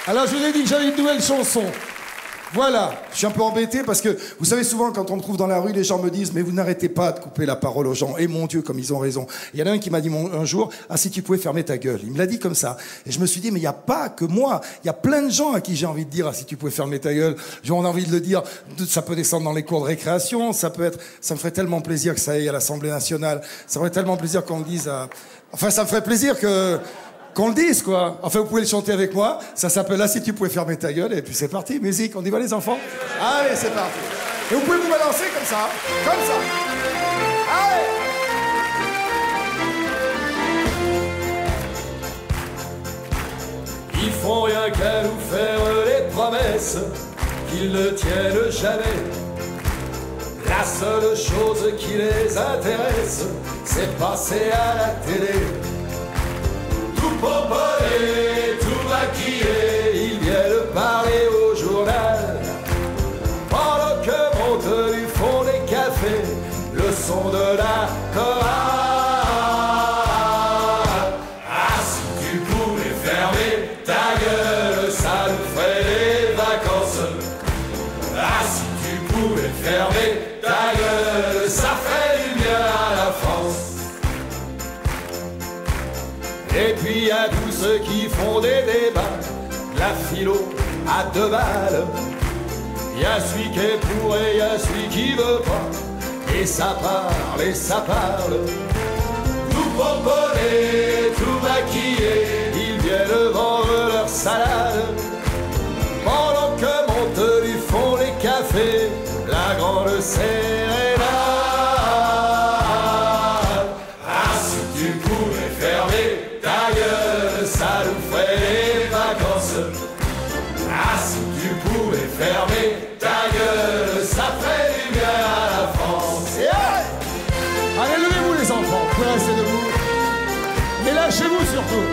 Alors, je vous ai dit que j'avais une nouvelle chanson. Voilà, je suis un peu embêté parce que, vous savez, souvent, quand on me trouve dans la rue, les gens me disent « Mais vous n'arrêtez pas de couper la parole aux gens. Et mon Dieu, comme ils ont raison. » Il y en a un qui m'a dit un jour « Ah, si tu pouvais fermer ta gueule. » Il me l'a dit comme ça. Et je me suis dit « Mais il n'y a pas que moi. Il y a plein de gens à qui j'ai envie de dire « Ah, si tu pouvais fermer ta gueule. » J'ai envie de le dire. Ça peut descendre dans les cours de récréation. Ça me ferait tellement plaisir que ça aille à l'Assemblée nationale. Ça me ferait tellement plaisir qu'on le dise à... Enfin, ça me ferait plaisir qu'on le dise, quoi. Enfin, vous pouvez le chanter avec moi. Ça s'appelle « Ah, si tu pouvais fermer ta gueule ». Et puis c'est parti, musique. On y va, les enfants? Allez, c'est parti. Et vous pouvez vous balancer comme ça. Comme ça. Allez! Ils font rien qu'à nous faire les promesses qu'ils ne tiennent jamais. La seule chose qui les intéresse, c'est passer à la télé. Tout pomponné, tout maquillé, ils viennent parler au journal. Pendant que monte du fond des cafés le son de la chorale. Ah, si tu pouvais fermer ta gueule, ça nous ferait des vacances. Ah, si tu pouvais fermer ta gueule, ça ferait du bien à la France. Et puis y'a tous ceux qui font des débats, la philo à 2 balles. Y'a celui qui est pour et y'a celui qui veut pas, et ça parle. Tout pomponné, tout maquillé, ils viennent vendre leur salade. Pendant que montent du fond les cafés la grande sérénade. Ah, si tu pouvais fermer ta gueule, ça nous ferait des vacances. Ah, si tu pouvais fermer ta gueule, ça ferait du bien à la France. Yeah! Allez, levez-vous, les enfants. Vous pouvez rester debout. Mais lâchez-vous surtout.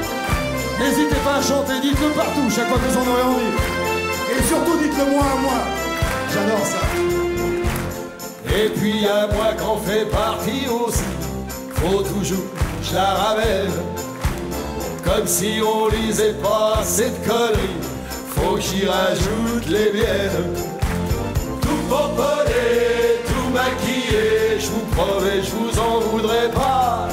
N'hésitez pas à chanter. Dites-le partout, chaque fois que vous en aurez envie. Et surtout, dites-le moi à moi. J'adore ça. Et puis à moi qu'en fait partie aussi, faut toujours que je la ramène. Comme si on lisait pas cette connerie, faut que j'y rajoute les miennes. Tout pomponné, tout maquillé, je vous promets, je vous en voudrais pas.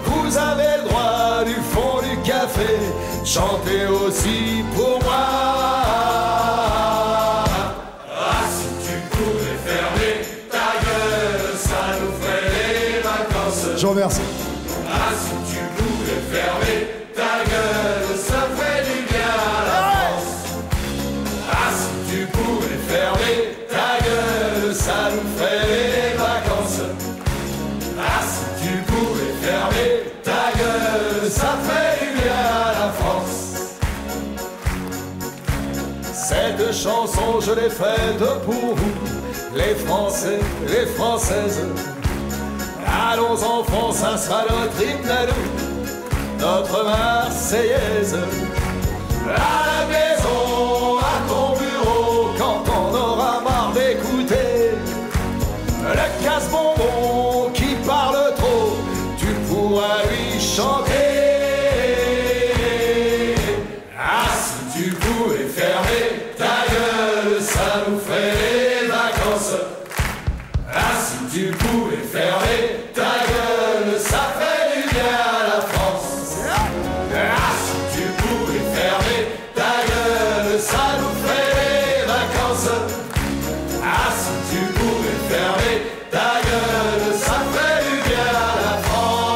Vous avez le droit du fond du café, chantez aussi pour moi. Ah, si tu pouvais fermer ta gueule, ça nous ferait des vacances. Je vous remercie. Ah, si tu pouvais fermer ta gueule, ça ferait du bien à la France. Ah, si tu pouvais fermer ta gueule, ça nous ferait des vacances. Ah, si tu pouvais fermer ta gueule, ça ferait du bien à la France. Cette chanson, je l'ai faite pour vous, les Français, les Françaises. Allons enfants, ça sera notre hymne à nous, notre Marseillaise. À la maison, à ton bureau, quand on aura marre d'écouter le casse-bonbon qui parle trop, tu pourras lui chanter. Ah, si tu pouvais fermer ta gueule, ça nous ferait des vacances. Ah, si tu pouvais fermer ta gueule, ça ferait du bien à la France. Ah, si tu pouvais fermer ta gueule, ça nous ferait des vacances. Ah, si tu pouvais fermer ta gueule, ça ferait du bien à la France.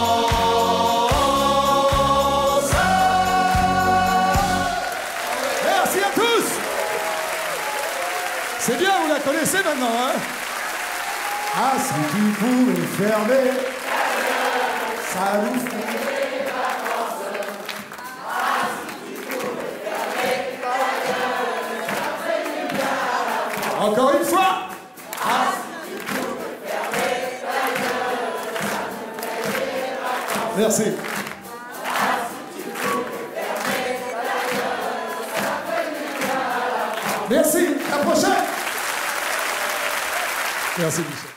Merci à tous. C'est bien, vous la connaissez maintenant, hein? Ah, si tu pouvais fermer, ça nous ferait des vacances. Ah, si tu pouvais fermer ta gueule, ça ferait du bien à la France. Encore une fois. Ah, si tu pouvais fermer ta gueule, ça nous ferait des vacances. Merci. Ah, si tu pouvais fermer ta gueule, ça ferait du bien à la France. Merci, à la prochaine. Merci, Michel.